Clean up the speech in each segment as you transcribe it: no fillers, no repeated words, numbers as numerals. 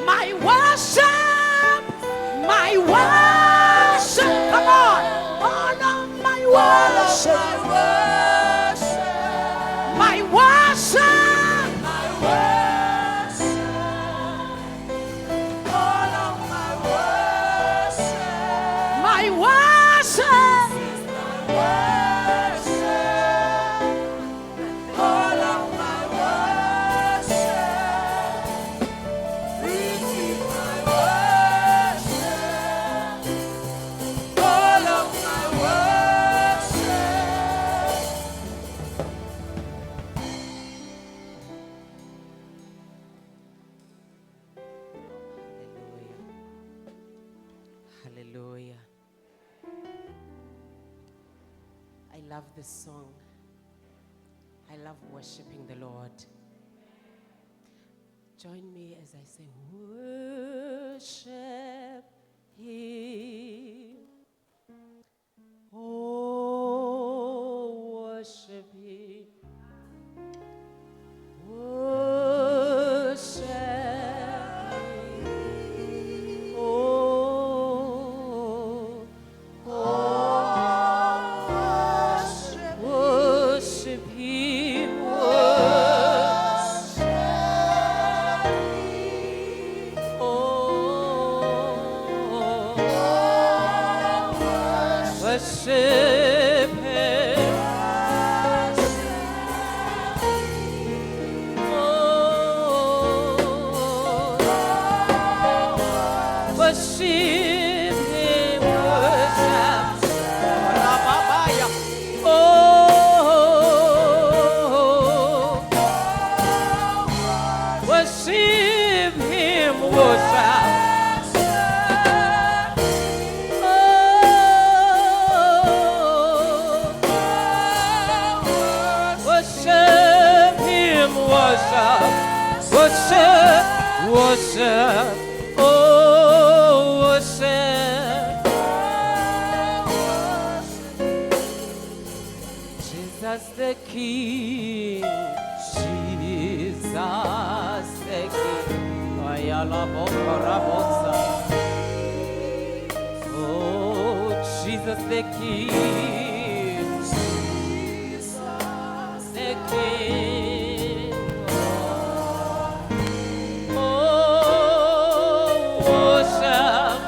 my worship, my worship. Come on, all of my worship, my worship, my worship, all of my worship, my worship, my worship, all of my worship, receive my worship, all of my worship. Hallelujah. I love this song. I love worshiping the Lord. Join me as I say, worship Him. Oh, worship Him. Worship Him. Oh, worship Him. Worship Him. Worship Him. Worship Him. Worship. Worship, oh, worship. Jesus the King, Jesus the King. Ayala Bokarabosa. Oh, Jesus the King, Jesus the King. Oh, worship,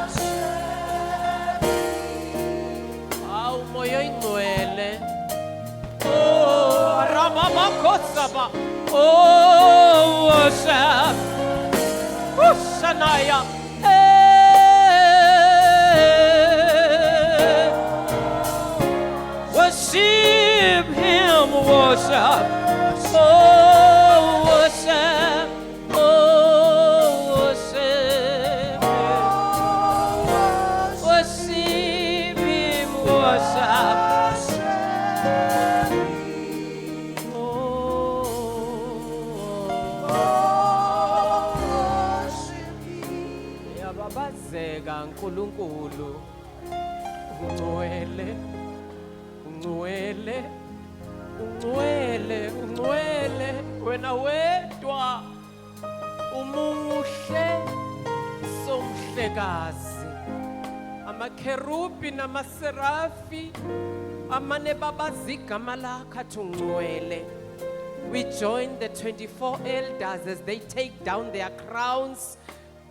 Shania, hey, worship Him, worship, oh, worship, oh, worship Him, worship. Nkulunkulu ungcwele ungcwele ungcwele ungcwele wena wedwa umuhle somhlekazi amakherubi namaserafi amane babazi igama lakho athi ungcwele. We join the 24 elders as they take down their crowns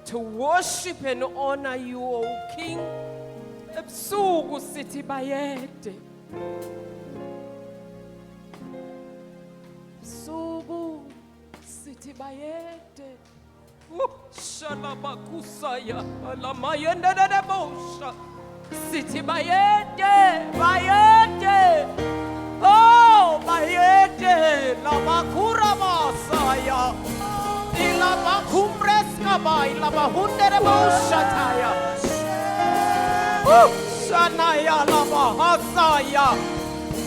to worship and honor you, O King. Ebusuku sithi bayede. Ebusuku sithi bayede. Shalabakusaya alamayende debosha. Sithi bayede, bayede. Oh, bayede lamakura masaya. Ilama kumpreska ba ilama hundere boshataya. Shanaya lama hasaya.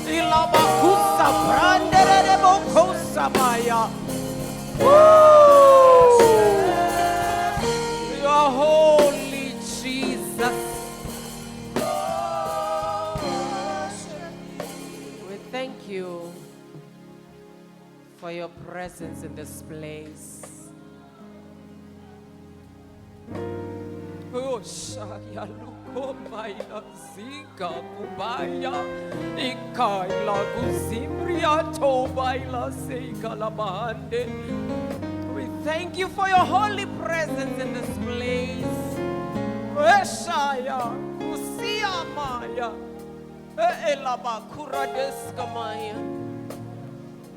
Ilama kusa brandere bokosa maya. You are holy, Jesus. We thank you for your presence in this place. Yoshaya lukomaila zika kubaya ikaila kuzimria tobaila seika labande. We thank you for your holy presence in this place. Eshaya kusia maya elaba kuradeska maya.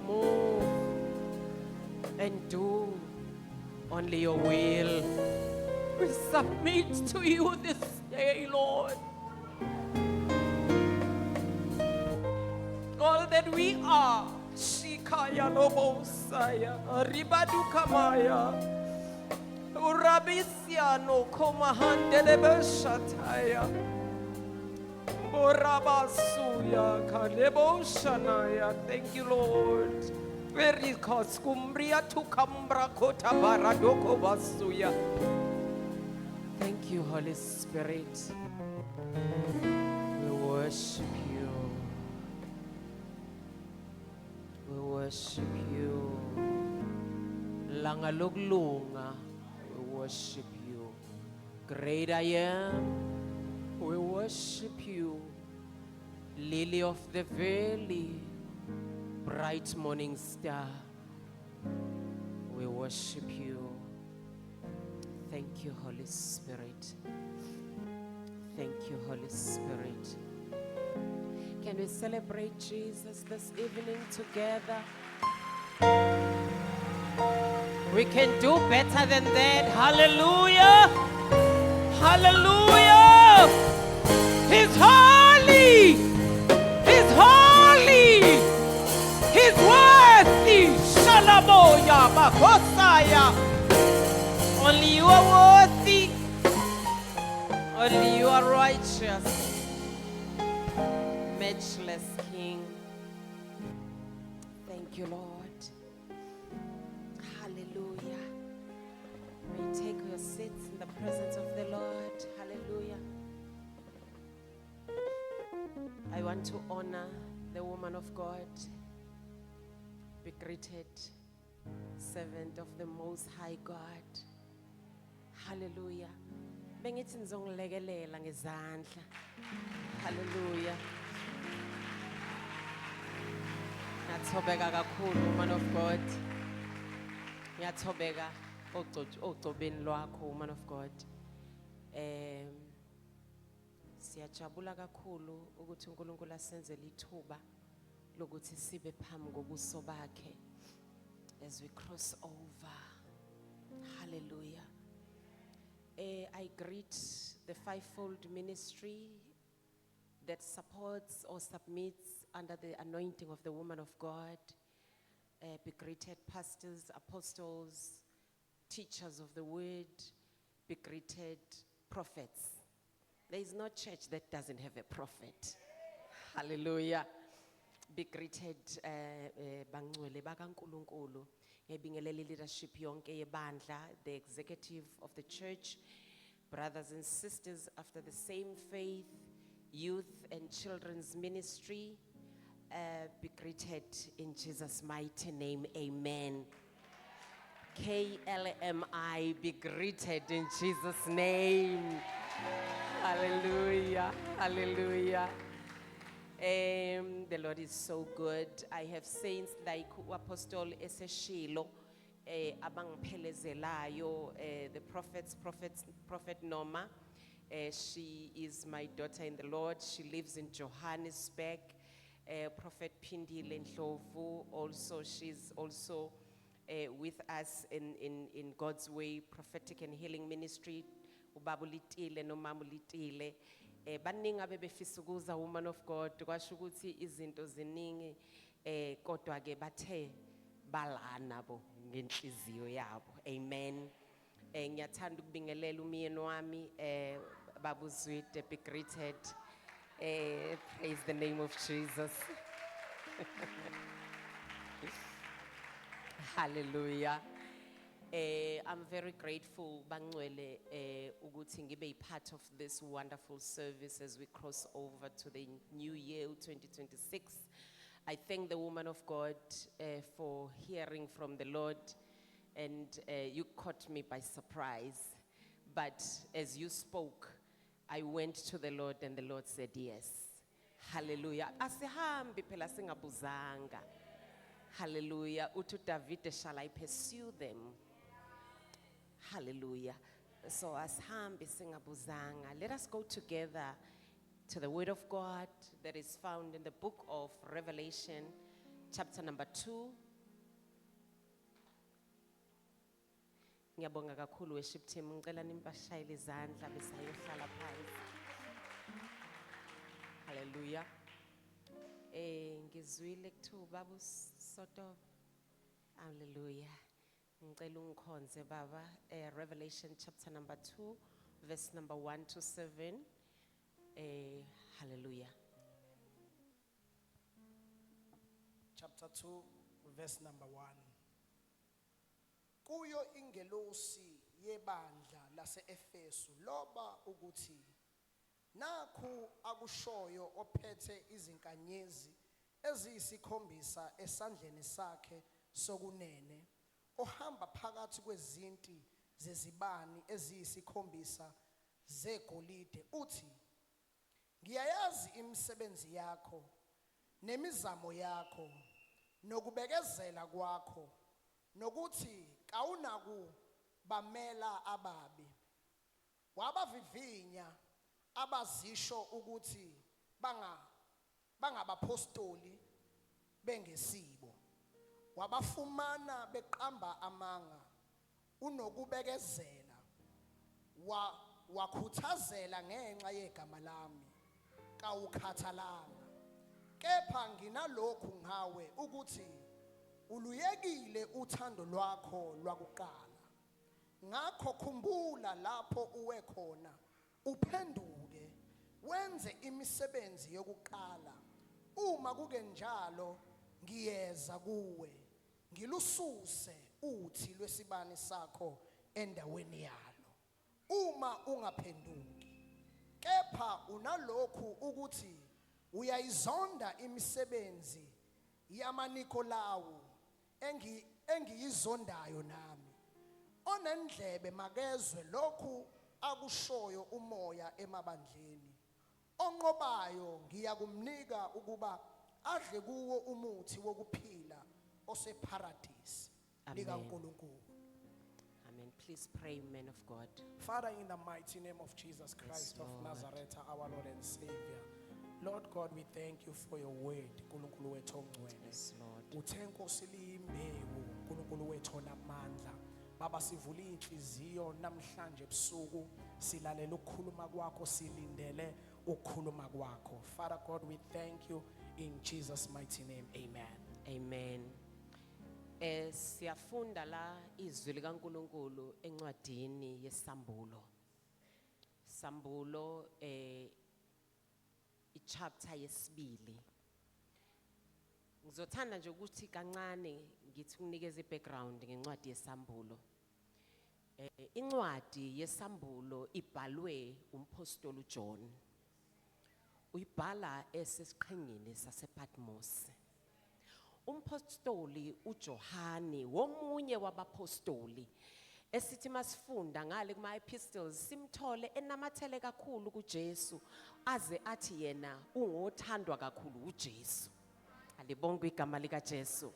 Move and do only your will. We submit to you this day, Lord. All that we are, Shikaya Lobosaya, Ribadukamaya, Urabisiano, Komahandelebeshataya, Borabasuya, Kaleboshanaya. Thank you, Lord. Verikos Kumbria to Kambra Kota Baradoko Basuya. Thank you, Holy Spirit. We worship you. We worship you. Langaluglunga. We worship you. Great I am. We worship you. Lily of the valley. Bright morning star. We worship you. Thank you, Holy Spirit. Thank you, Holy Spirit. Can we celebrate Jesus this evening together? We can do better than that. Hallelujah! Hallelujah! He's holy! He's holy! He's worthy! Shalamoya Bakosaya! Only you are worthy. Only you are righteous. Matchless King. Thank you, Lord. Hallelujah. May you take your seats in the presence of the Lord. Hallelujah. I want to honor the woman of God. Be greeted, servant of the Most High God. Hallelujah. Bengithi nizongilekelela ngezandla. Hallelujah. Ngiyathobeka kakhulu, man of God. Ngiyathobeka ogcobeni lwakho, man of God. Siyajabula kakhulu ukuthi uNkulunkulu asenzele ithuba lokuthi sibe phambi kobuso bakhe as we cross over. Hallelujah. I greet the fivefold ministry that supports or submits under the anointing of the woman of God. Be greeted pastors, apostles, teachers of the word. Be greeted prophets. There is no church that doesn't have a prophet. Hallelujah. Be greeted bangcwele bakaNkulunkulu. Ngebingelele leadership yonke yebandla, the executive of the church, brothers and sisters after the same faith, youth and children's ministry. Be greeted in Jesus' mighty name. Amen. KLMI, be greeted in Jesus' name. Hallelujah. Hallelujah. The Lord is so good. I have saints like Apostle Eseshilo, abangiphelezelayo, the prophet Norma. She is my daughter in the Lord. She lives in Johannesburg. Prophet Pindile Ndlovu, also she's also with us in God's Way Prophetic and Healing Ministry. Ubabulitile no mamulitile. Baningi abebefisa ukuza woman of God kwasho ukuthi izinto ziningi kodwa ke bathe balana bo ngenhliziyo yabo. Amen. Ngiyathanda ukubingelela umyeni wami babuzwide, be greeted. Praise the name of Jesus. Hallelujah. I'm very grateful, Bangwele, ukuthi ngibe part of this wonderful service as we cross over to the new year 2026. I thank the woman of God for hearing from the Lord, and you caught me by surprise. But as you spoke, I went to the Lord and the Lord said yes. Hallelujah. Asihambi phela singabuzanga. Hallelujah. Uthi David, shall I pursue them? Hallelujah. So asihambi singabuzanga. Let us go together to the word of God that is found in the book of Revelation, chapter number 2. Ngiyabonga kakhulu worship team, ngicela nimpashayele izandla besayohlala phansi. Hallelujah. Ngizwile kuthuba busoto. Hallelujah. Ngicela ungikhonze baba. Revelation chapter number 2, verse number 1 to 7. Hallelujah. Chapter 2, verse number 1. Kuyo ingelosi yebandla lase-Efesu loba ukuthi nakhu akushoyo ophethe izinkanyezi eziyisikhombisa esandleni sakhe sokunene, ohamba phakathi kwezinti zezibani eziyisikhombisa zegolide, uthi, ngiyayazi imisebenzi yakho nemizamo yakho nokubekezela kwakho, nokuthi kawunaku bamela ababi, wabavivinya abazisho ukuthi bangabapostoli bengesibo, wabafumana beqamba amanga, unokubekezela, wakhuthazela ngenxa yegama lami, kawukhathalanga. Kepha nginalokhu ngawe ukuthi uluyekile uthando lwakho lwakuqala. Ngakho khumbula lapho uwe khona, uphenduke wenze imisebenzi yokuqala. Uma kuke njalo ngiyeza kuwe, ngilususe uthi lwesibani sakho endaweni yalo. Uma ungaphenduki, kepha unalokhu ukuthi uyayizonda imisebenzi yamaNikolawu engiyizondayo nami. Onendlebe makezwe lokhu akushoyo umoya emabandleni. Onqobayo ngiyakumnika ukuba adle kuwo umuthi wokuphila oseparadise likaNkulunkulu. Amen. Please pray, men of God. Father, in the mighty name of Jesus Christ of Nazareth, our Lord and Savior, Lord God, we thank you for your word. Nkulunkulu wethu ongcwele. Yes, Lord. Uthenko siliyimbewu, Nkulunkulu wethu onamandla. Baba, sivula inhliziyo namhlanje ebusuku, silalela ukukhuluma kwakho, silindele ukukhuluma kwakho. Father God, we thank you in Jesus' mighty name. Amen. Amen. Siyafunda la izwi likaNkulunkulu encwadini yeSambulo. Sambulo ichapter yesibili. Ngizothanda nje ukuthi kancane ngithi ukunikeza ibackground ngencwadi yeSambulo. Incwadi yeSambulo ibhalwe umpostoli uJohn. Uyibhala esesiqhingini sasePatmos. Umpostoli uJohane womunye wabapostoli esithi masifunda ngale kuma epistles simthole enamathele kakhulu kuJesu aze athi yena ungothandwa kakhulu uJesu. Alibonke igama lika Jesu.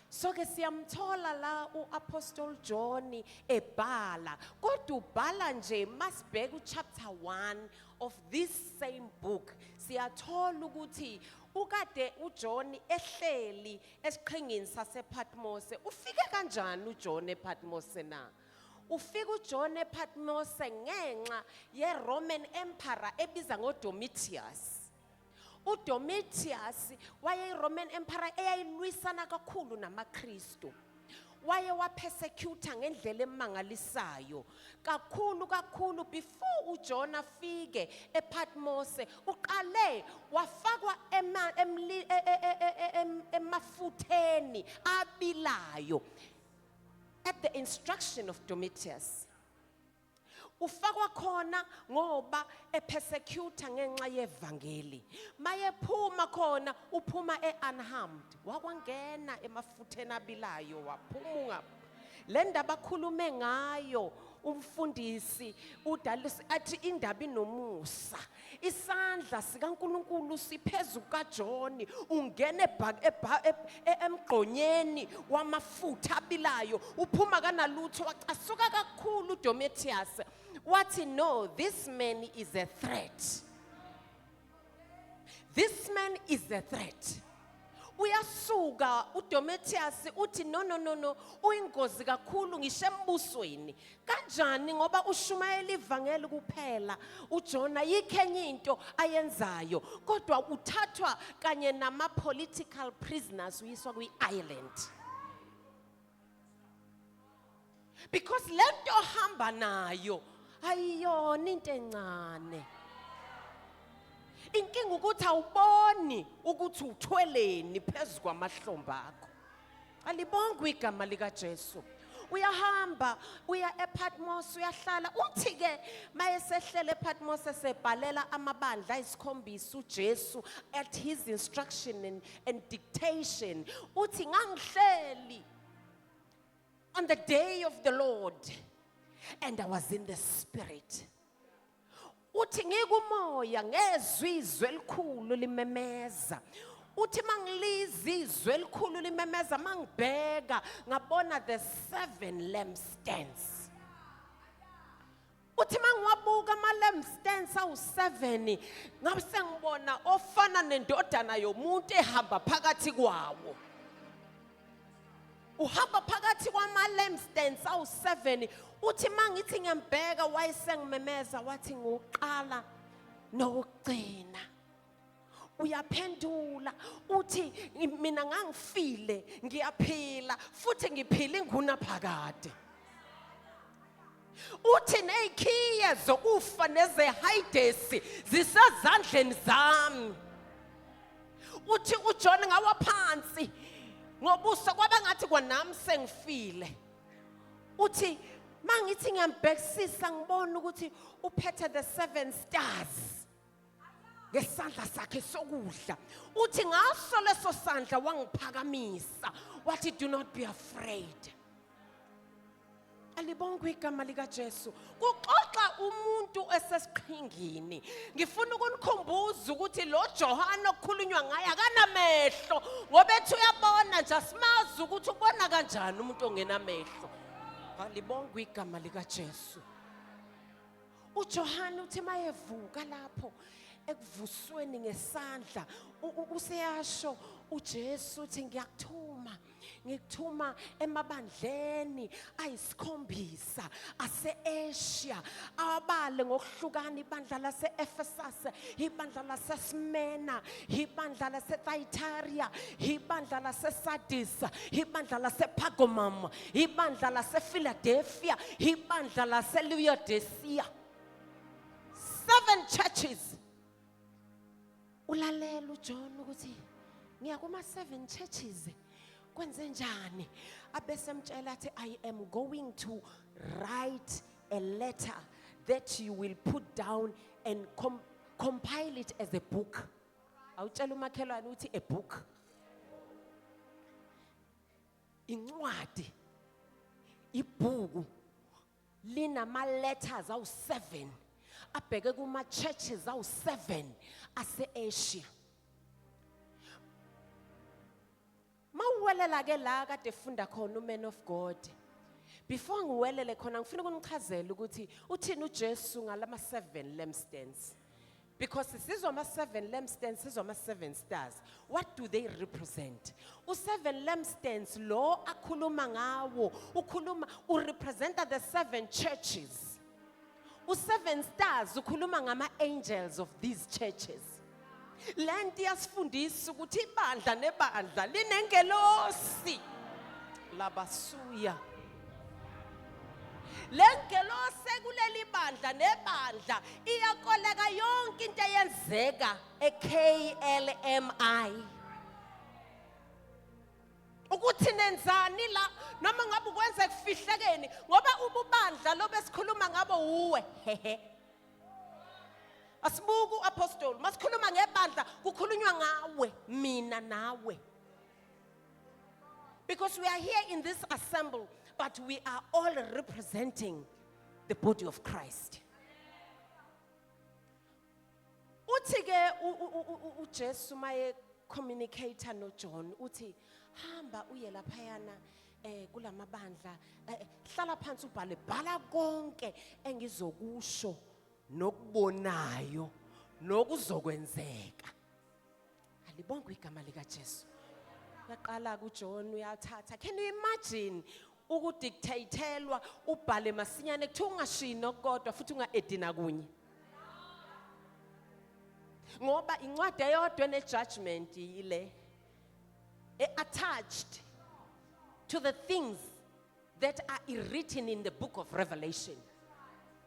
So ke siyamthola la uApostle John ebhala, kodwa ubhala nje masibheka uchapter 1 of this same book. Siyathola ukuthi ukade uJohn ehleli esiqhingini sasePatmos. Ufike kanjani uJohn ePatmos na? Ufika uJohn ePatmos ngenxa yeRoman Emperor ebiza ngoDomitius. uDomitius wayeyiRoman Emperor eyayilwisana kakhulu namaKristu. Waye wapersecute ngendlela emangalisayo kakhulu before uJohn afike ePatmos uqale wafakwa emafutheni abilayo at the instruction of Domitius. Ufakwa khona ngoba epersecute ngenxa yevangeli. Mayephuma khona uphuma unharmed. Wakwangena emafutheni abilayo waphumuka. Le ndaba akhulume ngayo umfundisi uDalisa athi indaba inomusa. Isandla sikaNkuluNkulu siphezulu kaJoni, ungene emgqonyeni wamafutha abilayo, uphuma kanalutho, wacasuka kakhulu uDomitius. Wathi no, this man is a threat. This man is a threat. Uyasuka uDomitius uthi no, uyingozi kakhulu ngisho embusweni. Kanjani ngoba ushumayela ivangeli kuphela, uJona yikho enye into ayenzayo, kodwa uthathwa kanye nama political prisoners uyiswa kwi-island. Because lento hamba nayo ayiyona into encane. Inkinga ukuthi awuboni ukuthi uthweleni phezulu kwamahlombe akho. Alibonga igama lika Jesu. Uyahamba uya ePatmos uyahlala, uthi ke mayesehlele ePatmos esebhalela amabandla ayisikhombisa uJesu at his instruction and dictation, uthi ngangihleli on the day of the Lord and I was in the spirit. Uthi ngikumoya ngezwe izwi elikhulu limemeza. Uthi mangilizwe izwi elikhulu limemeza mangibheka ngabona the 7 lampstands. Uthi mangiwabuka ama lampstands awu7 ngabe sengibona ofana nendodana yomuntu ehamba phakathi kwawo. Uhamba phakathi kwama lampstands awu7. Uthi mangithi ngiyambheka wayesengimemeza wathi ngoqala nokugcina. Uyaphendula uthi mina ngangifile ngiyaphila futhi ngiphila inguna phakade. Uthi nezikhiye zokufa nezeHadesi zisezandleni zami. Uthi uJona ngawaphansi ngobuso kwabangathi kwanami sengifile. Uthi mangithi ngiyambhekisisa ngibona ukuthi uphethe the 7 stars ngesandla sakhe sokudla. Uthi ngaso leso sandla wangiphakamisa wathi do not be afraid. Alibonga igama lika Jesu. Kuxoxa umuntu esesiqhingini. Ngifuna ukunikhumbuza ukuthi lo Johana okukhulunywa ngaye akanamehlo, ngoba ethi uyabona nje asimazi ukuthi ubona kanjani umuntu ongenamehlo. Alibonga igama lika Jesu. uJohana uthi mayevuka lapho ekuvusweni ngesandla useyasho uJesu uthi ngikuthuma emabandleni ayisikhombisa ase-Asia, abale ngokuhlukana, ibandla lase-Ephesus, ibandla lase-Smyrna, ibandla lase-Thyatira, ibandla lase-Sardis, ibandla lase-Pergamum, ibandla lase-Philadelphia, ibandla lase-Laodicea. 7 churches. Ulalela uJohn ukuthi ngiya kuma 7 churches kwenze njani, abesemtshela athi I am going to write a letter that you will put down and compile it as a book. Awutshela umakhelwane uthi a book, incwadi, ibhuku linama letters awu7 abheke kuma churches awu7 ase-Asia. Mawuwelela ke la kade funda khona uMan of God. Before ngiwelele khona ngifuna ukunichazela ukuthi uthini uJesu ngalama 7 lampstands. Because sizwa ama 7 lampstands, sizwa ama 7 stars. What do they represent? U7 lampstands lo akhuluma ngawo, represent the 7 churches. U7 stars ukhuluma ngama angels of these churches. Lenti yasifundisa ukuthi ibandla nebandla linengelosi labasuya. Lengelosi kuleli bandla nebandla iyakoleka yonke into eyenzeka eKLMI. Ukuthi nenzani la noma ngabe ukwenza kufihlekeni ngoba ububandla lobesikhuluma ngabo uwe hehe. Asibuku apostle masikhuluma ngebandla kukhulunywa ngawe mina nawe. Because we are here in this assembly, but we are all representing the body of Christ. Uthi ke uJesu maye communicator noJohn uthi hamba uye laphayana kulamabandla hlala phansi ubhale bhala konke engizokusho nokubonayo nokuzokwenzeka. Alibonge igama lika Jesu. Yaqala kuJohn uyathatha. Can you imagine ukudictatelwa ubhale masinyane kuthi ungashino kodwa futhi ungaedina kunye? Ngoba incwadi eyodwa nejudgment ile attached to the things that are written in the book of Revelation.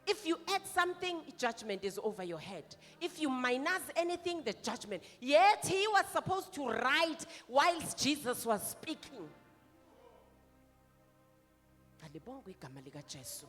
If you add something, judgment is over your head. If you minus anything, the judgment. Yet he was supposed to write whilst Jesus was speaking. Alibonge igama lika Jesu.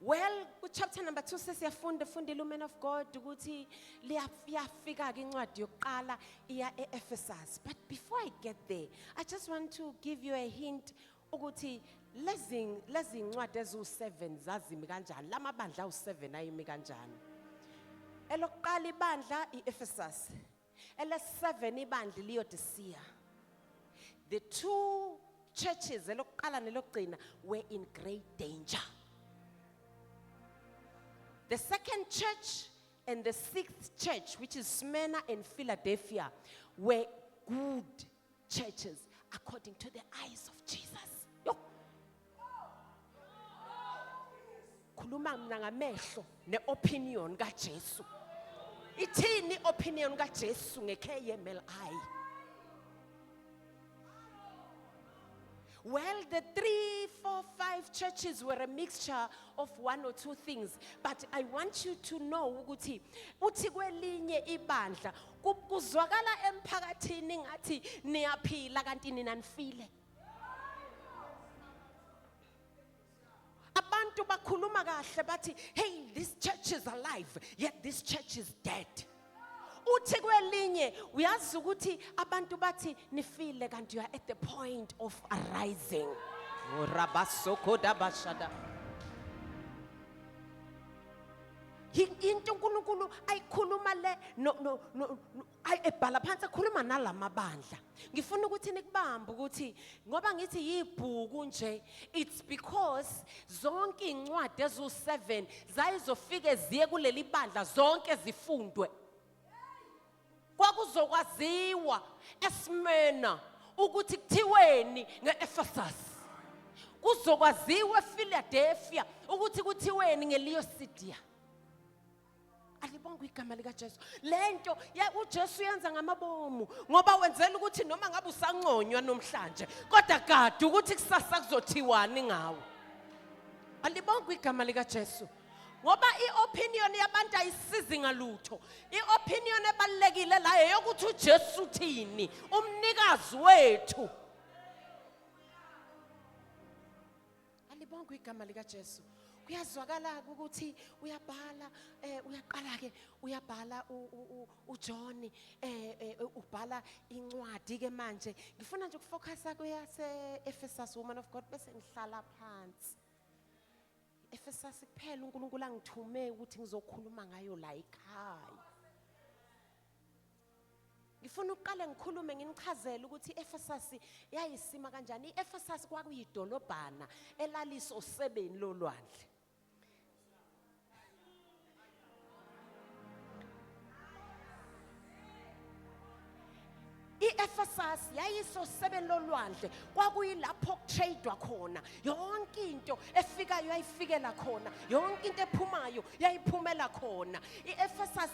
Well, chapter number 2 says fundile woman of God ukuthi liyafika ke incwadi yokuqala iya eEphesus. But before I get there, I just want to give you a hint ukuthi lezi incwadi ezu7 zazimi kanjani, lamabandla u7 ayimi kanjani. Elokuqala ibandla iEphesus, ele7 ibandla iLaodicea. The two churches elokuqala nelokugcina were in great danger. The second church and the sixth church, which is Smyrna and Philadelphia, were good churches according to the eyes of Jesus. Yo. Khuluma mina ngamehlo neopinion kaJesu. Ithini opinion kaJesu ngeKMLI? Well, the 3, 4, 5 churches were a mixture of one or two things. But I want you to know ukuthi kwelinye ibandla kuzwakala emphakathini ngathi niyaphila kanti ninanifile. Abantu bakhuluma kahle bathi, hey, this church is alive, yet this church is dead. Uthi kwelinye uyazi ukuthi abantu bathi nifile kanti you are at the point of arising. Rabasokhoda bashada. Into uNkulunkulu ayikhuluma le no ayibhala phansi akhuluma nalamabandla. Ngifuna ukuthi nikubambe ukuthi ngoba ngithi yibhuku nje, it's because zonke incwadi ezu7 zayizofike ziye kuleli bandla zonke zifundwe. Kwakuzokwaziwa eSmyrna ukuthi kuthiweni ngeEphesus. Kuzokwaziwa ePhiladelphia ukuthi kuthiweni ngeLaodicea. Alibonge igama lika Jesu. Lento uJesu yenza ngamabomu ngoba wenzela ukuthi noma ngabe usangconywa namhlanje kodwa kade ukuthi kusasa kuzothiwani ngawe. Alibonge igama lika Jesu. Ngoba iopinion yabantu ayisizi ngalutho. Iopinion ebalekile la eyokuthi uJesu uthini, umnikazi wethu. Alibonge igama lika Jesu. Kuyazwakala ukuthi uyabhala uyaqala ke uyabhala uJohn ubhala incwadi ke manje ngifuna nje ukufocusa kuyase Ephesus woman of God bese ngihlala phansi. Ephesus kuphela uNkulunkulu angithume ukuthi ngizokhuluma ngayo la ekhaya. Ngifuna uqale ngikhulume nginichazele ukuthi Ephesus yayisima kanjani. Ephesus kwakuyidolobhana elaliso sebeni lolwandle. iEphesus yayisosebeni lolwandle kwakuyilapho kutradewa khona yonke into efikayo yayifikela khona yonke into ephumayo yayiphumela khona. iEphesus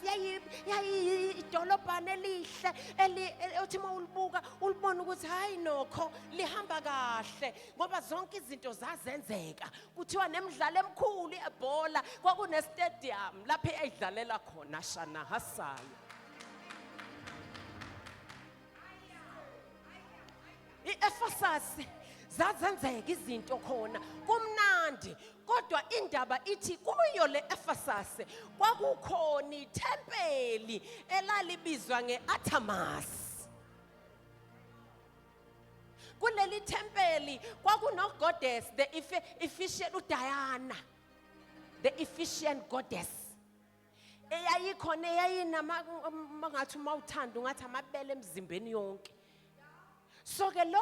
yayidolobhana elihle uthi mawulibuka ulibona ukuthi hayi nokho lihamba kahle ngoba zonke izinto zazenzeka. Kuthiwa nemidlalo emikhulu yebhola kwakune stadium lapho eyidlalela khona Shana Hasayo. iEphesus zazenzeka izinto khona kumnandi kodwa indaba ithi kuyo le Ephesus kwakukhona ithempeli elalibizwa ngeArtemis. kuleli tempeli kwakuno goddess, the Ephesian uDiana, the Ephesian goddess. Eyayikhona eyayinama mangathi mawuthanda ungathi amabele emzimbeni yonke. So ke lo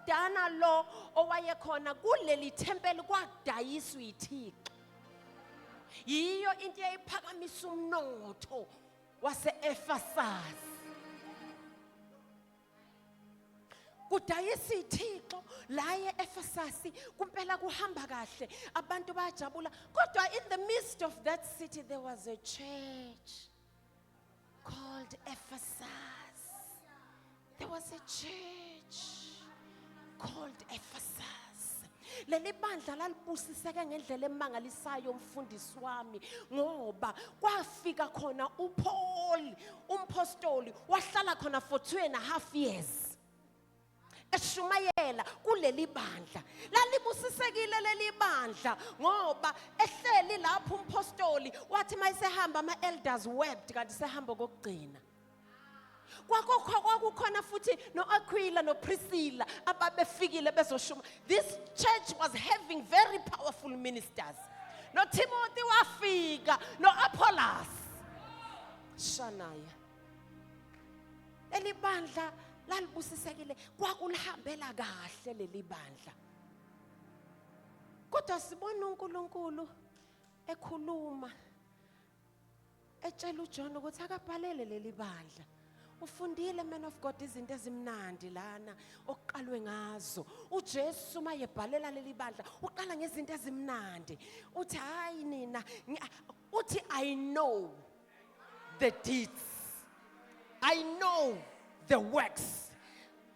Diana lo owayekhona kuleli tempeli kwadayiswa iThixo. Yiyo into eyiphakamisa umnotho wase-Ephesus. Kudayisa iThixo la e-Ephesus kumpela kuhamba kahle, abantu bayajabula. Kodwa in the midst of that city there was a church called Ephesus. There was a church called Ephesus. Leli bandla lalibusiseke ngendlela emangalisayo umfundisi wami ngoba kwafika khona uPaul umpostoli wahlala khona for 2.5 years. Eshumayela kuleli bandla lalibusisekile leli bandla ngoba ehleli lapho umpostoli wathi mayisehamba ama-elders wept kanti sehamba kokugcina. Kwakukhona futhi no-Aquila no-Priscilla ababefikile bezoshuma. This church was having very powerful ministers. No Timothy wafika, no Apollos. Shanaya. Leli bandla lalibusisekile kwakulihambela kahle leli bandla. Kodwa sibona uNkulunkulu ekhuluma etshela uJohn ukuthi akabhalele leli bandla. Ufundile man of God izinto ezimnandi lana okuqalwe ngazo. uJesu mayebhalela leli bandla uqala ngezinto ezimnandi. Uthi hayi nina uthi I know the deeds. I know the works.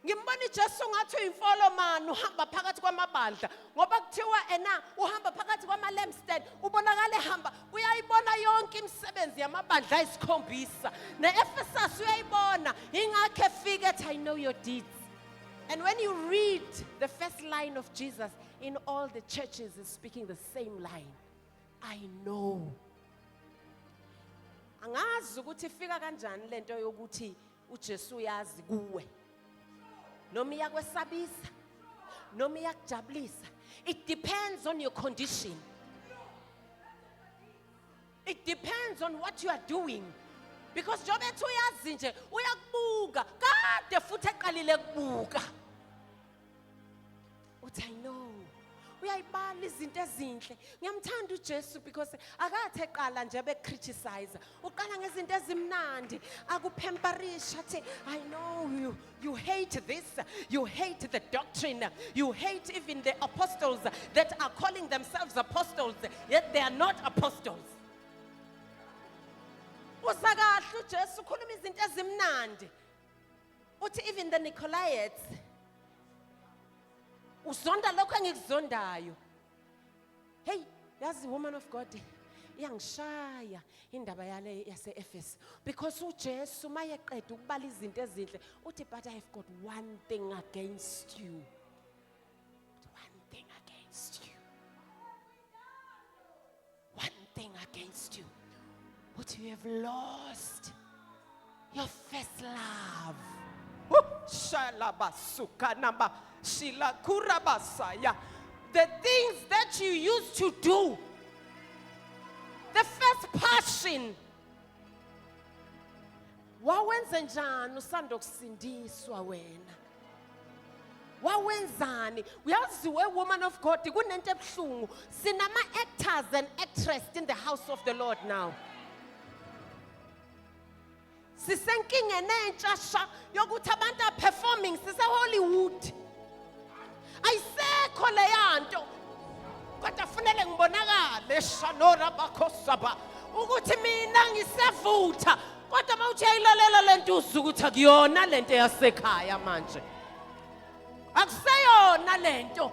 Ngimbona uJesu ngathi uyimfolomani uhamba phakathi kwamabandla ngoba kuthiwa ena uhamba phakathi kwama-lampstand ubonakala ehamba uyayibona yonke imisebenzi yamabandla ayisikhombisa ne-Ephesus uyayibona ingakho efika ethi I know your deeds. And when you read the first line of Jesus in all the churches is speaking the same line. I know. Angazi ukuthi ifika kanjani lento yokuthi uJesu uyazi kuwe. Noma iyakwesabisa, noma iyakujabulisa. It depends on your condition. It depends on what you are doing. Because Job ethi uyazi nje, uyakubuka, kade futhi eqalile kubuka. Uthi I know. Uyayibala izinto ezinhle. Ngiyamthanda uJesu because akathi eqala nje becriticize. Uqala ngezinto ezimnandi, akuphemparisha athi I know you hate this, you hate the doctrine, you hate even the apostles that are calling themselves apostles, yet they are not apostles. Usakahle uJesu ukhuluma izinto ezimnandi. Uthi even the Nicolaites uzonda lokho engikuzondayo. Hey, yazi woman of God iyangishaya indaba yale yase-Ephesus because uJesu mayeqeda ukubala izinto ezinhle uthi but I've got one thing against you. One thing against you. One thing against you. But you have lost your first love. Shalabasukanamba shilakurabasaya. The things that you used to do, the first passion. Wawenza njani usanda kusindiswa wena? Wawenzani? Uyazi we woman of God kunento ebuhlungu. Sinama actors and actresses in the house of the Lord now. Sisenkingeni entshasha yokuthi abantu are performing sise Hollywood. Ayisekho leyanto. Kodwa kufanele ngibonakale shanora bakhosaba ukuthi mina ngisevutha. Kodwa mawuthi ayilalela lento uzuku ukuthi akuyona lento yasekhaya manje. Akuseyona lento.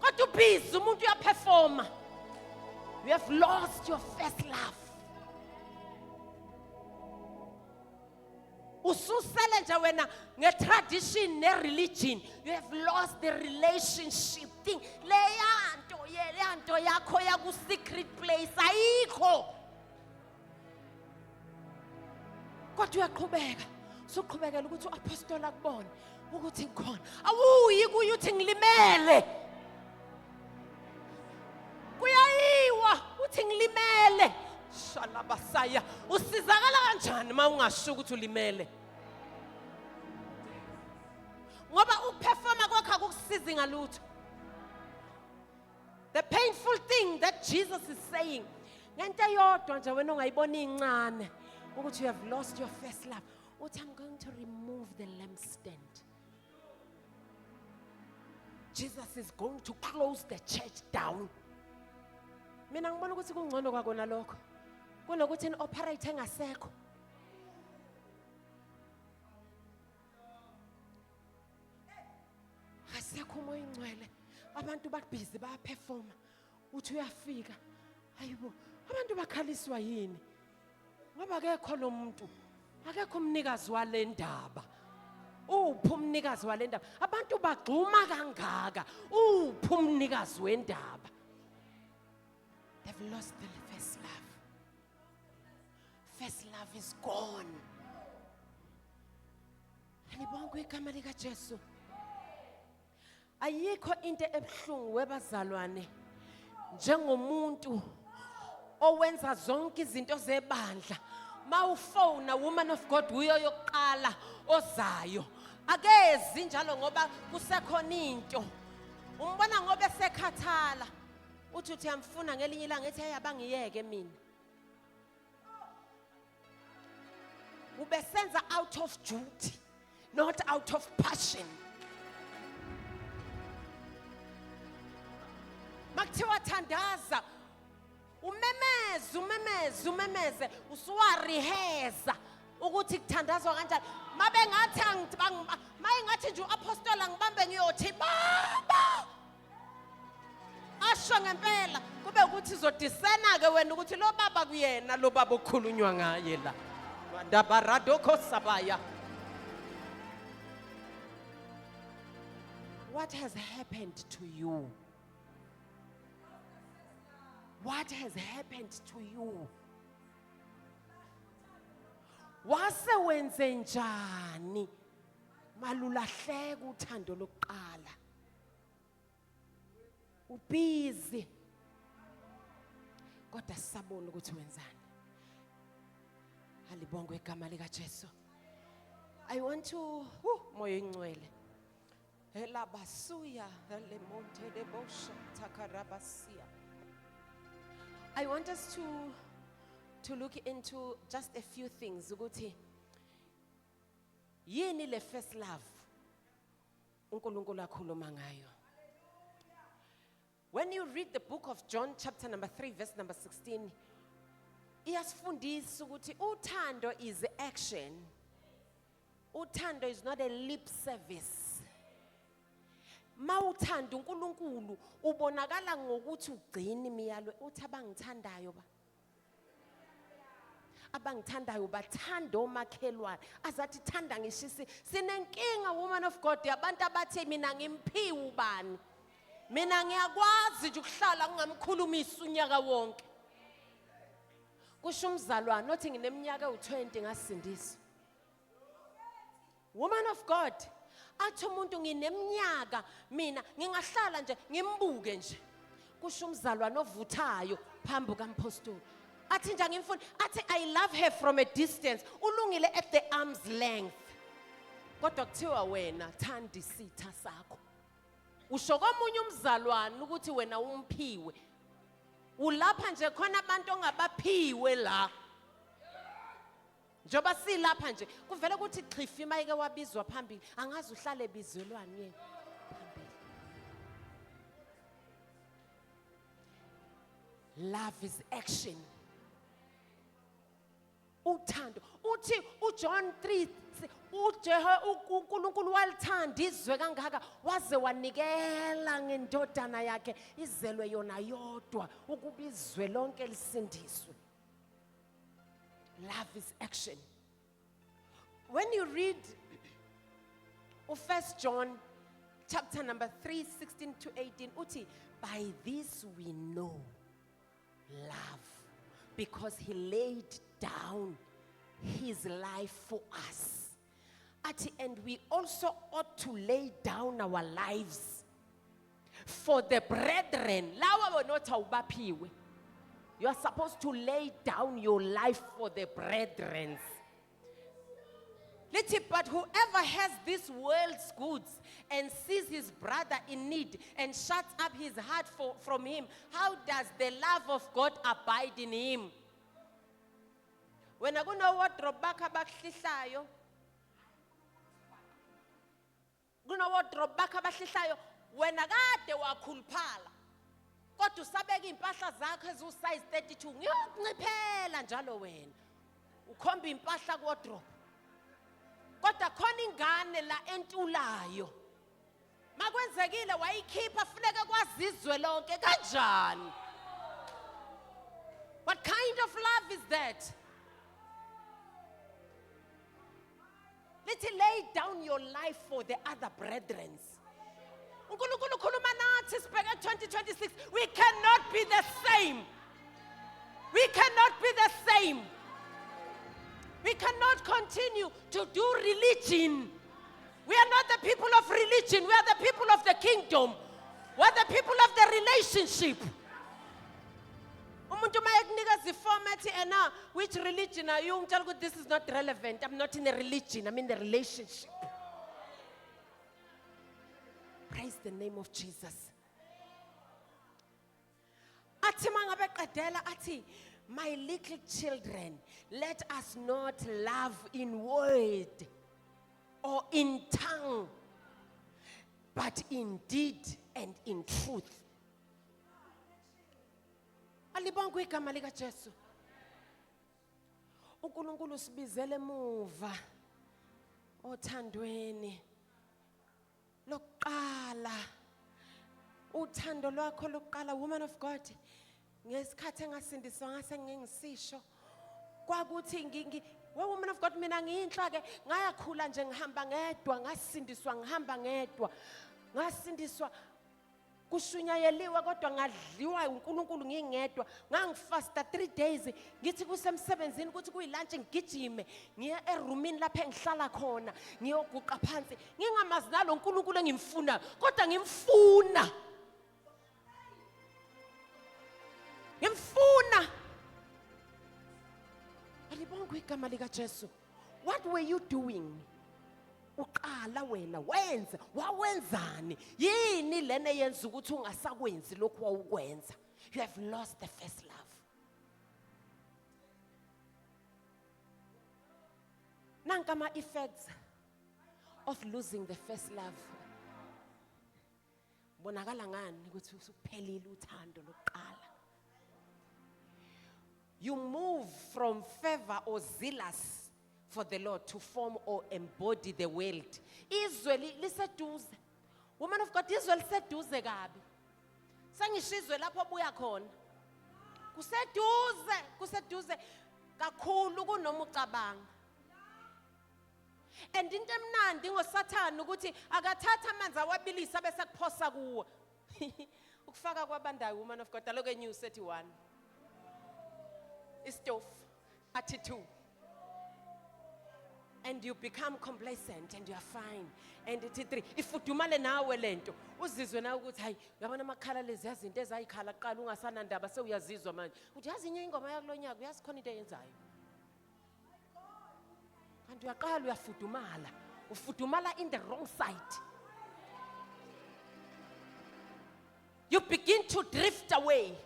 Kodwa ubhizi umuntu uyaperforma. You have lost your first love. Ususele nje wena nge-tradition ne-religion. You have lost the relationship thing. Leyanto yakho yaku-secret place ayikho. Kodwa uyaqhubeka. Soqhubekela ukuthi uapostoli akubone. ukuthi ngikhona. Awuyi kuye uthi ngilimele. Kuyayiwa uthi ngilimele. Shalabasaya. Usizakala kanjani uma ungasho ukuthi ulimele? Ngoba ukuperforma kwakho akukusizi ngalutho. The painful thing that Jesus is saying, ngento eyodwa nje wena ongayibona incane ukuthi you have lost your first love. Uthi I'm going to remove the lampstand. Jesus is going to close the church down. Mina ngibona ukuthi kungcono kwakona lokho. Kunokuthi ni operate engasekho. Asekho umoya ingcwele. Abantu babhizi bayaperforma. Uthi uyafika. Hayibo, abantu bakhaliswa yini? Ngoba akekho lo muntu. Akekho umnikazi wale ndaba. Uphi umnikazi wale ndaba? Abantu bagxuma kangaka. Uphi umnikazi wendaba? They've lost the first love. First love is gone. Alibonke igama lika Jesu. Ayikho into ebhlungu webazalwane njengomuntu owenza zonke izinto zebandla. Mawufona woman of God uyo yokuqala ozayo. Akezi njalo ngoba kusekhona into. Umbona ngoba esekhathala. Uthi uyamfuna ngelinye ilanga ethi ayabangiyeke mina. Ubesenza out of duty, not out of passion. Makuthiwa thandaza umemeze usuwareheza ukuthi kuthandazwa kanjani. Mayengathi nje uapostola ngibambe ngiyothi baba asho ngempela kube ukuthi izodisena ke wena ukuthi lo baba kuyena lo baba okhulunywa ngaye la ndabaradoko sabaya. What has happened to you? What has happened to you? Wase wenze njani malulahleka uthando lokuqala? Ubhizi kodwa sisabona ukuthi wenzani. Alibonge igama lika Jesu. I want to moya ingcwele. Elabasuya elemonte debosha takarabasia. I want us to look into just a few things. Ukuthi yini le first love uNkulunkulu akhuluma ngayo. When you read the book of John chapter number 3 verse number 16, iyasifundisa ukuthi uthando is action. Uthando is not a lip service. Mawuthanda uNkulunkulu ubonakala ngokuthi ugcina imiyalo. Uthi abangithandayo bathanda omakhelwane. Azathi thanda ngishisi. Sinenkinga woman of God yabantu abathi mina ngimphiwe ubani. Mina ngiyakwazi nje ukuhlala ngingamkhulumisa unyaka wonke. Kusho umzalwane othi ngineminyaka u20 ngasindiswa. Woman of God athi umuntu ngineminyaka mina ngingahlala nje ngimbuke nje. Kusho umzalwane ovuthayo phambi kaMphostoli. Athi nje ngimfuna athi I love her from a distance. Ulungile at the arm's length. Kodwa kuthiwa wena thanda isitha sakho. Usho komunye umzalwane ukuthi wena umphiwe. Ulapha nje khona abantu ongabaphiwe la. Njoba silapha nje kuvela ukuthi Xifi mayike wabizwa phambili angazi uhlale bizwelwane yena phambili. Love is action. Uthando uthi uJohn 3 uNkulunkulu walithanda izwe kangaka waze wanikela ngendodana yakhe izelwe yona yodwa ukuba izwe lonke lisindiswe. Love is action. When you read 1 John chapter number 3, 16 to 18, uti, by this we know love, because he laid down his life for us. and we also ought to lay down our lives for the brethren. Lawa wena awubaphiwe. You are supposed to lay down your life for the brethren. But whoever has this world's goods and sees his brother in need and shuts up his heart from him, how does the love of God abide in him? When I go know what Robaka Bakshisayo, when I got the wakulpala, got to sabeg in Pasha Zakas who size 32, Nipel and Jalo Wen, who come in Pasha Wardrobe. Kodwa khona ingane la entulayo makwenzekile wayikhipha funeka kwazizwe lonke kanjani. What kind of love is that? Let's lay down your life for the other brethren. uNkulunkulu ukhuluma nathi sibheke 2026. We cannot be the same. We cannot be the same. We cannot continue to do religion. We are not the people of religion. We are the people of the kingdom. We are the people of the relationship. Umuntu mayekunika ziformat and now which religion are you? This is not relevant. I'm not in a religion. I'm in the relationship. Praise the name of Jesus. Ati mangabe qedela ati, my little children, let us not love in word or in tongue, but in deed and in truth. Alibongo igama lika Jesu. uNkulunkulu sibizele emuva othandweni lokuqala. Uthando lwakho lokuqala, woman of God, ngesikhathi engasindiswa ngase ngingisisho kwakuthi woman of God, mina ngiyinhlwa ke ngayakhula nje ngihamba ngedwa, ngasindiswa ngihamba ngedwa, ngasindiswa kushunyayeliwa kodwa ngadliwa uNkulunkulu ngingedwa. Ngangifasta 3 days, ngithi kusemsebenzini ukuthi kuyilunch ngigijime ngiye eroomini lapha engihlala khona ngiyoguqa phansi ngingamazi nalo uNkulunkulu engimfuna kodwa ngimfuna. Alibongo igama lika Jesu. What were you doing? Uqala wena wenza wawenzani? Yini lena yenza ukuthi ungasakwenzi lokho wawukwenza? You have lost the first love. Nanka ama effects of losing the first love. Bonakala ngani ukuthi usuphelile uthando lokuqala. You move from fervor or zealous for the Lord to form or embody the world. Izwe liseduze. Woman of God, izwe liseduze kabi. Sengishizwe lapho obuya khona. Kuseduze kakhulu kunoma ucabanga. And into emnandi ngoSathane ukuthi akathatha amanzi awabilisa bese kuphosa kuwo. Ukufaka kwabandayo, woman of God, aloke News 31. Istove at 2. And you become complacent and you are fine. And it 3. Ifudumale nawe lento. Uzizwe nawe ukuthi hayi yabona amakhala lezi yazinto ezayikhala qala ungasanandaba sewuyazizwa manje. Uthi yazi inye ingoma yakulonyaka uyazi khona into eyenzayo. Kanti uyaqala uyafudumala. Ufudumala in the wrong side. You begin to drift away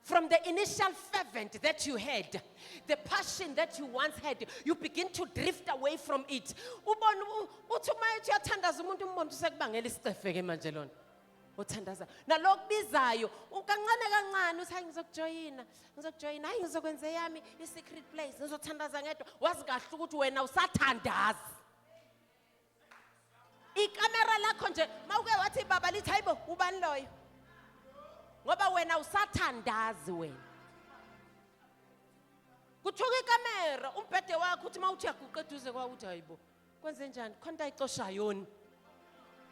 from the initial fervent that you had, the passion that you once had. You begin to drift away from it. Ubona uthi mayithi uyathandaza umuntu umbona usekubangela isicefe ke manje lona. Uthandaza. Nalokubizayo ukancane uthi hayi ngizokujoyina, hayi ngizokwenza yami i-secret place, ngizothandaza ngedwa. Wazi kahle ukuthi wena usathandaza. Ikamera lakho nje mawuke wathi baba lithi hayibo ubani loyo? Ngoba wena usathandazi wena. Kuthuka ikamera umbhede wakho uthi mawuthi yaguqa eduze kwa uthi hayibo kwenze njani khona ayixosha yoni.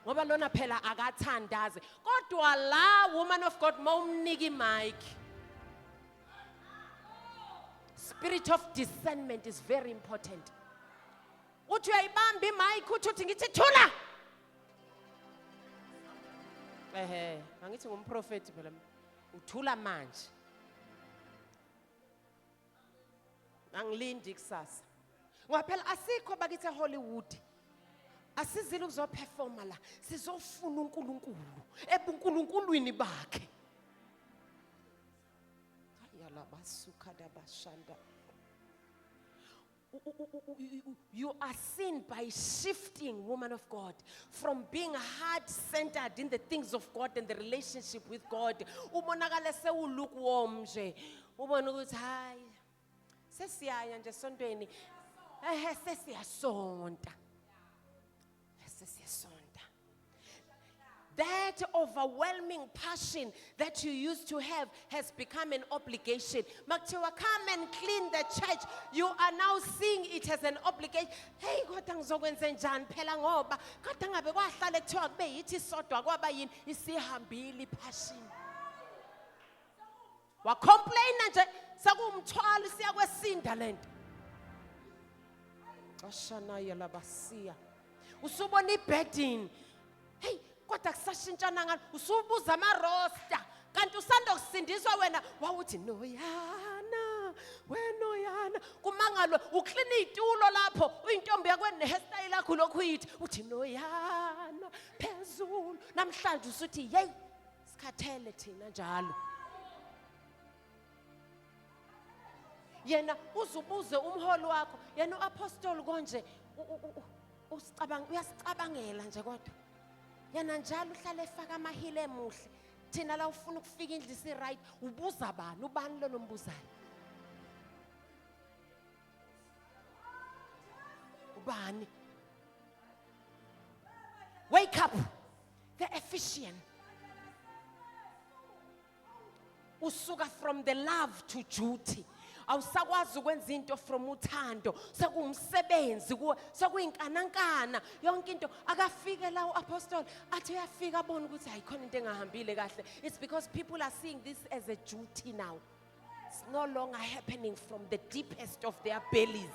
Ngoba lona phela akathandaze. Kodwa la woman of God mawumnika imic. Spirit of discernment is very important. uthi uyayibamba imic uthi ngithi thula. Angithi ngumprofeti phela. Uthula manje. Angilindi kusasa. Ngoba phela asikho bakithi eHollywood. Asizile ukuzoperforma la. Sizofuna uNkulunkulu ebuNkulunkulwini bakhe. You are seen by shifting, woman of God, from being heart-centered in the things of God and the relationship with God. Ubonakala sewulukewarm nje. Ubona ukuthi hayi sesiyaya nje sontweni. Sesiyasonta. That overwhelming passion that you used to have has become an obligation. Makuthiwa come and clean the church. You are now seeing it as an obligation. Hey, kodwa ngizokwenza njani phela ngoba kodwa ngabe kwahlala kuthiwa kube yithi sodwa kwaba yini isihambile ipassion. Wa complain nje sakumthwala siya kwesinda lento. Ashana yala basiya. Usubona ibedding. Hey, kodwa kusashintshana ngani usubuza ama roster kanti usanda kusindiswa wena wawuthi noyana wenoyana kumangalo uclean itulo lapho uyintombi yakwene hairstyle yakho lokhu yithi uthi noyana phezulu namhlanje usuthi hey sikhathele thina njalo yena uzubuze umholi wakho yena uapostle konje uyasicabangela nje kodwa yana njalo uhlale efaka amahile emuhle thina la ufuna ukufika indlisi right ubuza bani ubani lo nombuzayo ubani wake up the Ephesian usuka from the love to duty awusakwazi ukwenza into from uthando sekumsebenzi sekuyinkanakana yonke into akafike la uapostle athi uyafika abona ukuthi ayikhona into engahambile kahle. It's because people are seeing this as a duty now. It's no longer happening from the deepest of their bellies.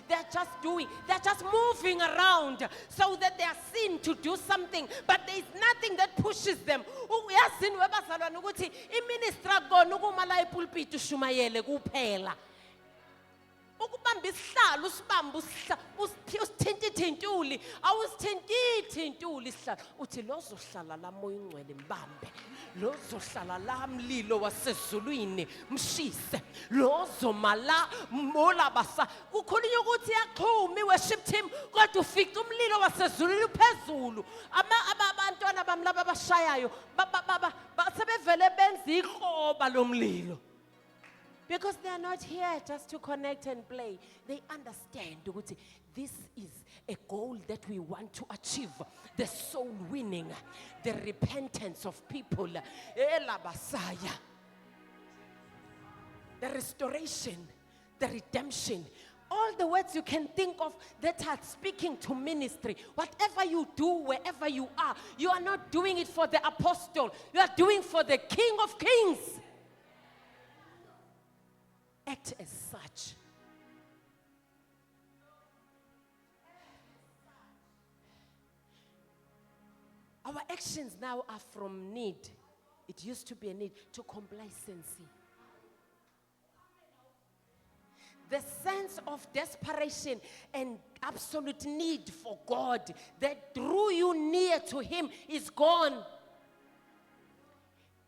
They're just moving around so that they are seen to do something, but there is nothing that pushes them. Uyazini webazalwane ukuthi iministry akona ukuma la epulpit ushumayele kuphela. Ukubamba isihlalo usibamba usithinta intuli awusithinti intuli isihlalo uthi lozohlala la moya ingcwele mbambe lozohlala la mlilo wasezulwini mshise lozomala mola basa kukhulunywa ukuthi yaxhuma iworship team kodwa ufica umlilo wasezulwini phezulu abantwana bamlaba abashayayo sebevele benza ikhoba lomlilo. Because they are not here just to connect and play. They understand ukuthi this is a goal that we want to achieve. The soul winning, the repentance of people, the restoration, the redemption. All the words you can think of that are speaking to ministry. Whatever you do, wherever you are not doing it for the apostle. You are doing for the King of Kings. Act as such. Our actions now are from need. It used to be a need to complacency. The sense of desperation and absolute need for God that drew you near to Him is gone.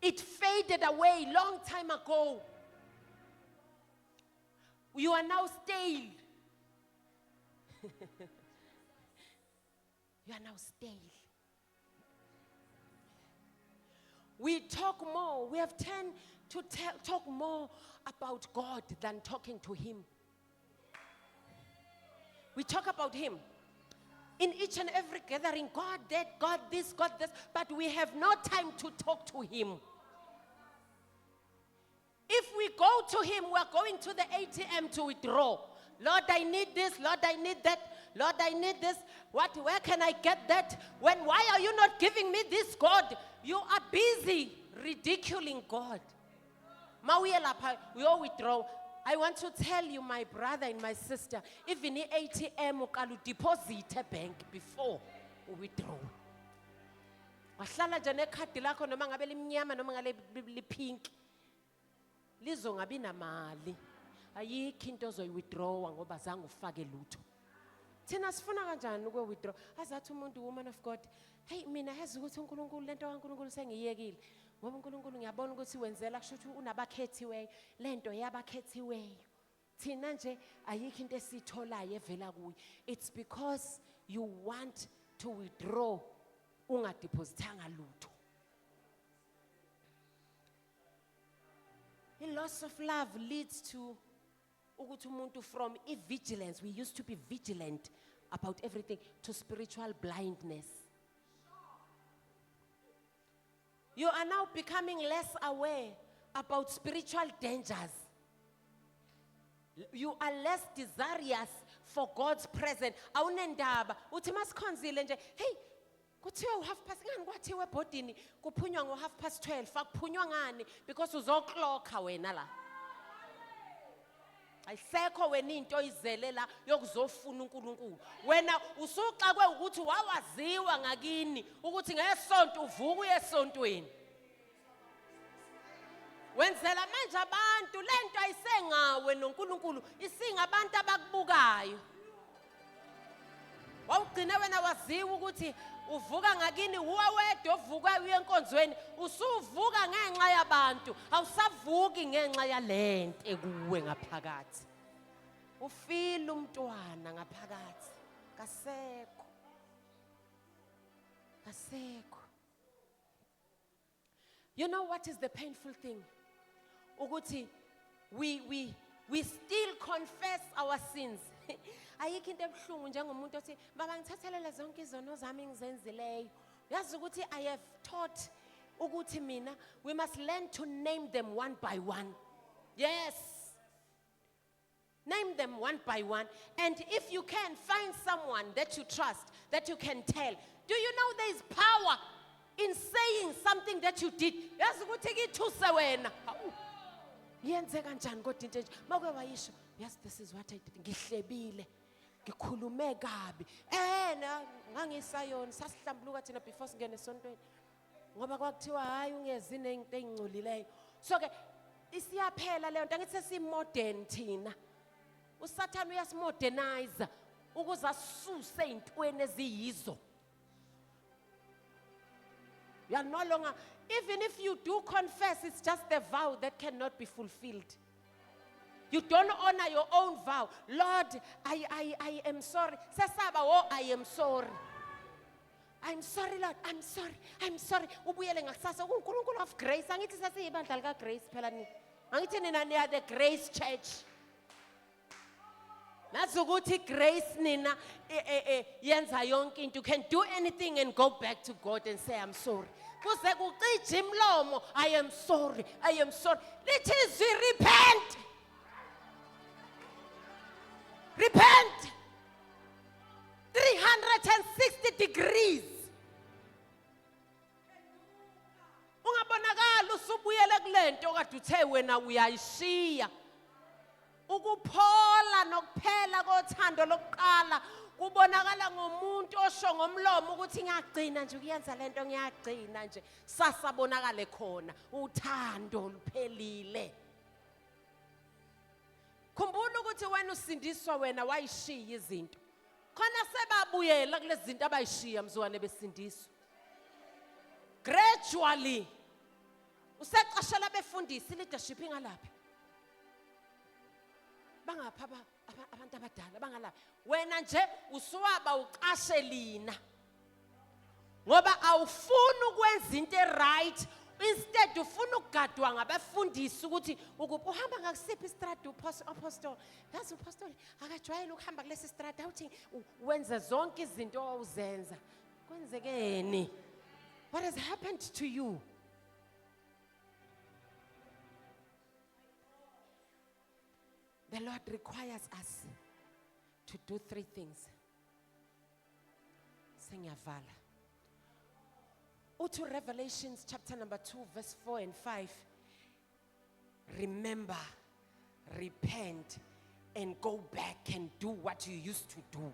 It faded away long time ago. You are now stale. You are now stale. We talk more. We have tend to talk more about God than talking to Him. We talk about Him. In each and every gathering, God that, God this, but we have no time to talk to Him. If we go to Him, we're going to the ATM to withdraw. Lord, I need this. Lord, I need that. Lord, I need this. Where can I get that? Why are you not giving me this, God? You are busy ridiculing God. We all withdraw. I want to tell you, my brother and my sister, even i-ATM uqala udeposit ebank before withdraw. Wahlala nje nekhadi lakho noma ngabe limnyama noma ngale lipink. Lizongabi namali. Ayikho into ozoyi-withdrawa ngoba zange ufake lutho. Thina sifuna kanjani ukwe-withdraw? Azathi umuntu, woman of God, hey mina yazi ukuthi uNkulunkulu lento kaNkulunkulu sengiyekile. Ngoba uNkulunkulu ngiyabona ukuthi wenzela kusho ukuthi unabakhethiweyo. Lento yabakhethiweyo. Thina nje ayikho into esitholayo evela kuye. It's because you want to withdraw ungadepositanga lutho. A loss of love leads to ukuthi umuntu from vigilance. We used to be vigilant about everything to spiritual blindness. You are now becoming less aware about spiritual dangers. You are less desirous for God's presence. Awunendaba uthi masikhonzile nje, hey kuthiwa u-12:30 ngani kwathiwa ebhodini kuphunywa ngo-12:30 fakuphunywa ngani because uzoklokha wena la. Ayisekho wena into izele la yokuzofuna uNkulunkulu. Wena usuxakwe ukuthi wawaziwa ngakini ukuthi ngesonto uvuka uye esontweni. Wenzela manje abantu lento ayisengawe noNkulunkulu isingabantu abakubukayo. Wawugcina wena waziwa ukuthi uvuka ngakini uwe wedwa ovuka uye enkonzweni usuvuka ngenxa yabantu awusavuki ngenxa yalento ekuwe ngaphakathi. Ufila umntwana ngaphakathi kasekho. You know what is the painful thing? Ukuthi we still confess our sins. Ayikho into ebuhlungu njengomuntu othi baba ngithathelele zonke izono zami ngizenzileyo. Yazi ukuthi I have taught ukuthi mina we must learn to name them one by one. Yes. Name them one by one. And if you can find someone that you trust, that you can tell. Do you know there is power in saying something that you did? Yazi ukuthi ngithuse wena. Yenze kanjani kodwa into nje make wayisho, yes this is what I did. Ngihlebile. Ngikhulume kabi. Ngangisayona sasihlambuluka thina before singene esontweni. Ngoba kwakuthiwa hayi ungezi nezinto ezingcolileyo. So ke isiyaphela leyo nto ngithi sesimodern thina. uSathane uyasimodernize ukuze asuse izintweni eziyizo. You are no longer, even if you do confess, it's just a vow that cannot be fulfilled. You don't honor your own vow. Lord, I am sorry. Sesaba, oh, I am sorry. I'm sorry, Lord. I'm sorry. I'm sorry. Ubuyele ngakusasa uNkulunkulu of grace. Angithi sesiyibandla lika grace phela ni. Angithi nina niya the Grace Church. That's ukuthi grace nina yenza yonke into. You can do anything and go back to God and say I'm sorry. Kuze kucije imlomo, I am sorry. I am sorry. Let us repent. Repent. 360 degrees. Ungabonakala usubuyele kulento okade uthe wena uyayishiya. Ukuphola nokuphela kothando lokuqala kubonakala ngomuntu osho ngomlomo ukuthi ngiyagcina nje ukuyenza lento ngiyagcina nje sasabonakale khona uthando luphelile. Khumbula ukuthi wena usindiswa wena wayishiya izinto. Khona sebabuyela kulezi zinto abayishiya mzwane besindiswa. Gradually useqashela befundisi leadership ingalaphi. Bangapha abantu abadala bangalaphi. Wena nje usuwaba uqashe lina. Ngoba awufuni ukwenza into right. Instead ufuna ukugadwa ngabafundisi ukuthi ukuphi uhamba ngakusiphi istrada apostle. Yazi apostle akajwayele ukuhamba kulesi strada uthi wenza zonke izinto owuzenza. Kwenzekeni? What has happened to you? The Lord requires us to do 3 things. Sengiyavala. To Revelations chapter number 2 verse 4 and 5. Remember repent, and go back and do what you used to do.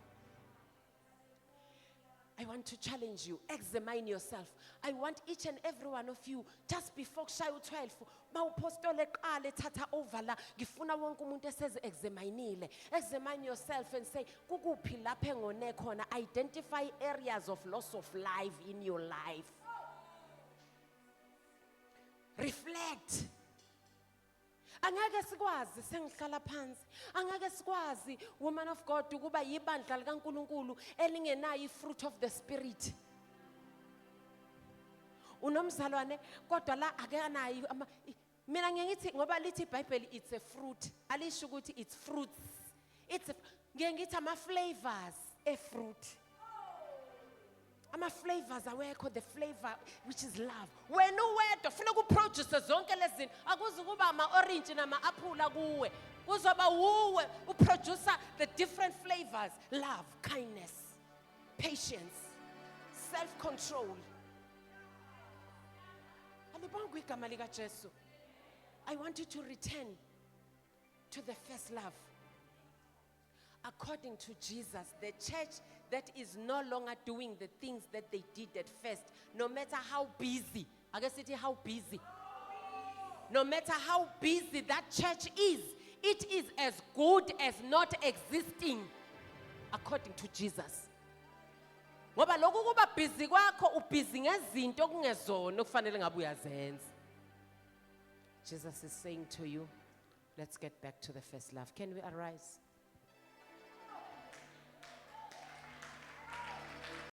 I want to challenge you, examine yourself. I want each and every one of you, just before kushaya u-12, mawupostole qale thatha over la, ngifuna wonke umuntu examine yourself and say, kukuphi lapha engone khona. Identify areas of loss of life in your life. Reflect. Angeke sikwazi sengihlala phansi, angeke sikwazi woman of God ukuba yibandla likaNkuluNkulu elingenayo ifruit of the spirit. Unomzalwane kodwa la akanayo mina ngiyithi ngoba lithi iBhayibheli it's a fruit, alisho ukuthi it's fruits. It's ngiyithi ama flavors e fruit. Ama flavors awekho, the flavor which is love. Wena uwedwa ufuna ukuproduce zonke lezi akuzi kuba ama orange nama apple kuwe. Kuzoba uwe uproducer the different flavors, love, kindness, patience, self-control. Alibonga igama lika Jesu. I want you to return to the first love. According to Jesus, the church that is no longer doing the things that they did at first, no matter how busy, I guess it is how busy. No matter how busy that church is, it is as good as not existing, according to Jesus. Ngoba lokhu kuba busy kwakho ubusy ngezinto okungezona okufanele ngabe uyazenza. Jesus is saying to you, let's get back to the first love. Can we arise?